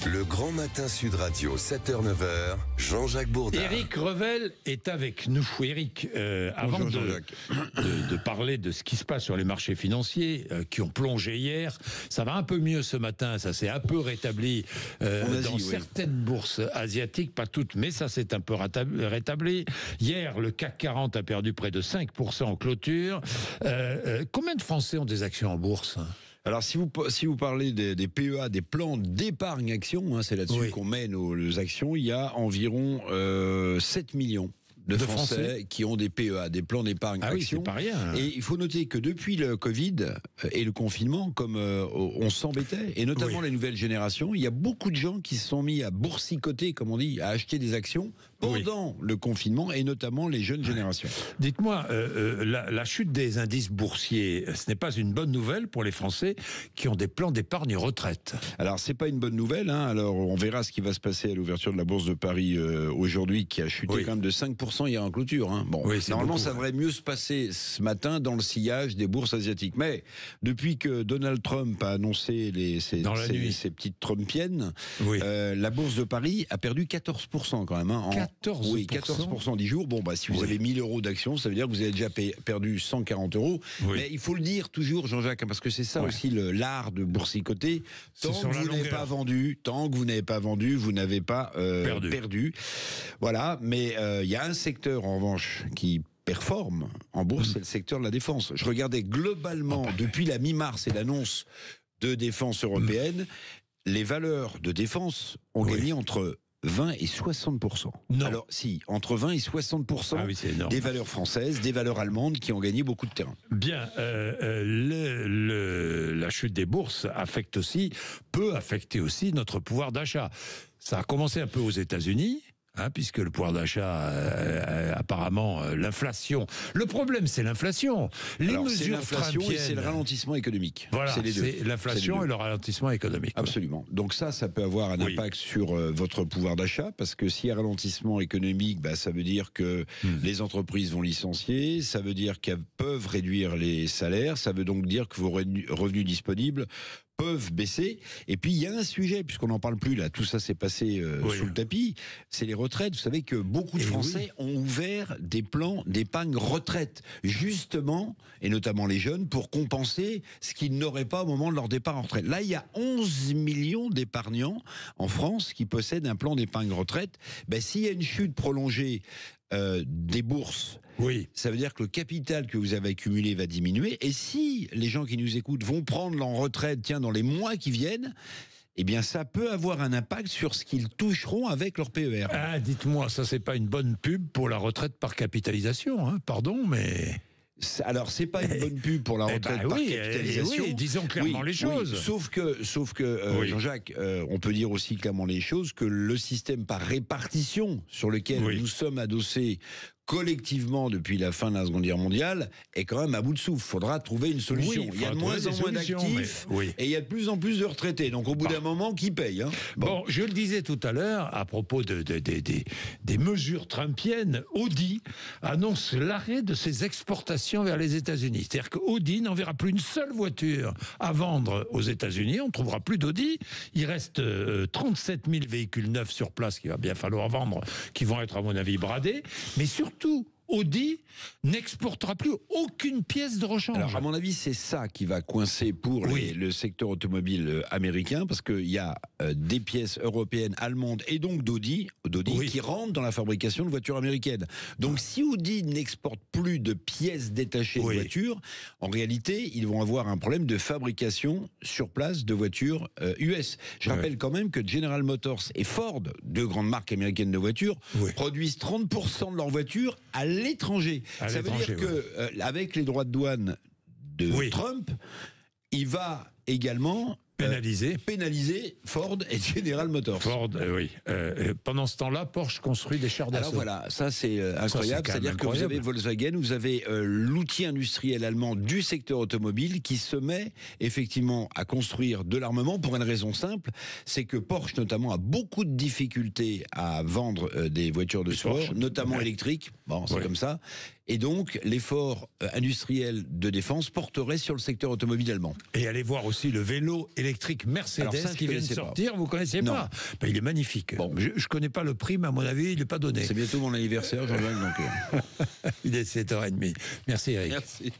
Le Grand Matin Sud Radio, 7h-9h, Jean-Jacques Bourdin. Éric Revel est avec nous. Éric, avant de parler de ce qui se passe sur les marchés financiers qui ont plongé hier, ça va un peu mieux ce matin, ça s'est un peu rétabli dans certaines bourses asiatiques, pas toutes, mais ça s'est un peu rétabli. Hier, le CAC 40 a perdu près de 5% en clôture. Combien de Français ont des actions en bourse ? Alors, si vous parlez des PEA, des plans d'épargne action, c'est là-dessus qu'on met nos actions, il y a environ 7 millions de Français qui ont des PEA, des plans d'épargne action. Oui, c'est pas rien. Et il faut noter que depuis le Covid et le confinement, comme on s'embêtait, et notamment les nouvelles générations, il y a beaucoup de gens qui se sont mis à boursicoter, comme on dit, à acheter des actions pendant le confinement, et notamment les jeunes générations. Dites-moi, la chute des indices boursiers, ce n'est pas une bonne nouvelle pour les Français qui ont des plans d'épargne retraite. Alors, c'est pas une bonne nouvelle. Alors, on verra ce qui va se passer à l'ouverture de la Bourse de Paris aujourd'hui, qui a chuté quand même de 5% hier en clôture. Normalement, ça devrait mieux se passer ce matin dans le sillage des bourses asiatiques. Mais depuis que Donald Trump a annoncé ses petites Trumpiennes, la Bourse de Paris a perdu 14% quand même. 14%. Oui, 14% en 10 jours. Si vous avez 1000 euros d'actions, ça veut dire que vous avez déjà perdu 140 euros. Mais il faut le dire toujours, Jean-Jacques, parce que c'est ça aussi l'art de boursicoter. Tant que vous n'avez pas vendu, vous n'avez pas perdu. Voilà, mais il y a un secteur en revanche qui performe en bourse, c'est le secteur de la défense. Je regardais globalement depuis la mi-mars et l'annonce de défense européenne, les valeurs de défense ont gagné entre 20 et 60%. Alors entre 20 et 60% des valeurs françaises, des valeurs allemandes qui ont gagné beaucoup de terrain. Bien, la chute des bourses peut affecter aussi notre pouvoir d'achat. Ça a commencé un peu aux États-Unis. Puisque le pouvoir d'achat, apparemment, l'inflation. Le problème, c'est l'inflation. C'est l'inflation et c'est le ralentissement économique. Voilà, c'est l'inflation et le ralentissement économique. Absolument. Donc ça peut avoir un impact sur votre pouvoir d'achat, parce que s'il y a ralentissement économique, ça veut dire que les entreprises vont licencier, ça veut dire qu'elles peuvent réduire les salaires, ça veut donc dire que vos revenus disponibles peuvent baisser. Et puis il y a un sujet, puisqu'on n'en parle plus là, tout ça s'est passé sous le tapis, c'est les retraites. Vous savez que beaucoup de Français ont ouvert des plans d'épargne retraite, justement, et notamment les jeunes, pour compenser ce qu'ils n'auraient pas au moment de leur départ en retraite. Là, il y a 11 millions d'épargnants en France qui possèdent un plan d'épargne retraite. S'il y a une chute prolongée des bourses, ça veut dire que le capital que vous avez accumulé va diminuer. Et si les gens qui nous écoutent vont prendre leur retraite, dans les mois qui viennent, ça peut avoir un impact sur ce qu'ils toucheront avec leur PER. Dites-moi, ça c'est pas une bonne pub pour la retraite par capitalisation, pardon, mais... Alors, c'est pas une bonne pub pour la retraite par capitalisation. Disons clairement les choses. Sauf que Jean-Jacques, on peut dire aussi clairement les choses, que le système par répartition sur lequel nous sommes adossés collectivement depuis la fin de la Seconde Guerre mondiale est quand même à bout de souffle. Il faudra trouver une solution. Il y a de moins en moins d'actifs et il y a de plus en plus de retraités. Donc au bout d'un moment, qui paye Je le disais tout à l'heure, à propos des mesures trumpiennes, Audi annonce l'arrêt de ses exportations vers les États-Unis. C'est-à-dire qu'Audi n'enverra plus une seule voiture à vendre aux États-Unis. On ne trouvera plus d'Audi. Il reste 37 000 véhicules neufs sur place qu'il va bien falloir vendre, qui vont être à mon avis bradés. Mais surtout, Audi n'exportera plus aucune pièce de rechange. Alors, à mon avis, c'est ça qui va coincer pour le secteur automobile américain, parce qu'il y a des pièces européennes, allemandes et donc d'Audi qui rentrent dans la fabrication de voitures américaines. Donc, si Audi n'exporte plus de pièces détachées de voitures, en réalité, ils vont avoir un problème de fabrication sur place de voitures US. Je rappelle quand même que General Motors et Ford, deux grandes marques américaines de voitures, produisent 30% de leurs voitures à l'étranger. Ça veut dire que avec les droits de douane de Trump, il va également pénaliser Ford et General Motors. Pendant ce temps-là, Porsche construit des chars d'assaut. Alors voilà, ça c'est incroyable. C'est-à-dire que vous avez Volkswagen, vous avez l'outil industriel allemand du secteur automobile qui se met effectivement à construire de l'armement pour une raison simple, c'est que Porsche notamment a beaucoup de difficultés à vendre des voitures de sport, notamment électriques. C'est comme ça. Et donc, l'effort industriel de défense porterait sur le secteur automobile allemand. Et allez voir aussi le vélo électrique électrique Mercedes qui vient de sortir. Vous connaissez pas? Ben, il est magnifique. Bon. Je ne connais pas le prix, mais à mon avis, il n'est pas donné. C'est bientôt mon anniversaire, Jean-Jacques. Donc... Il est 7h30. Merci Eric. Merci.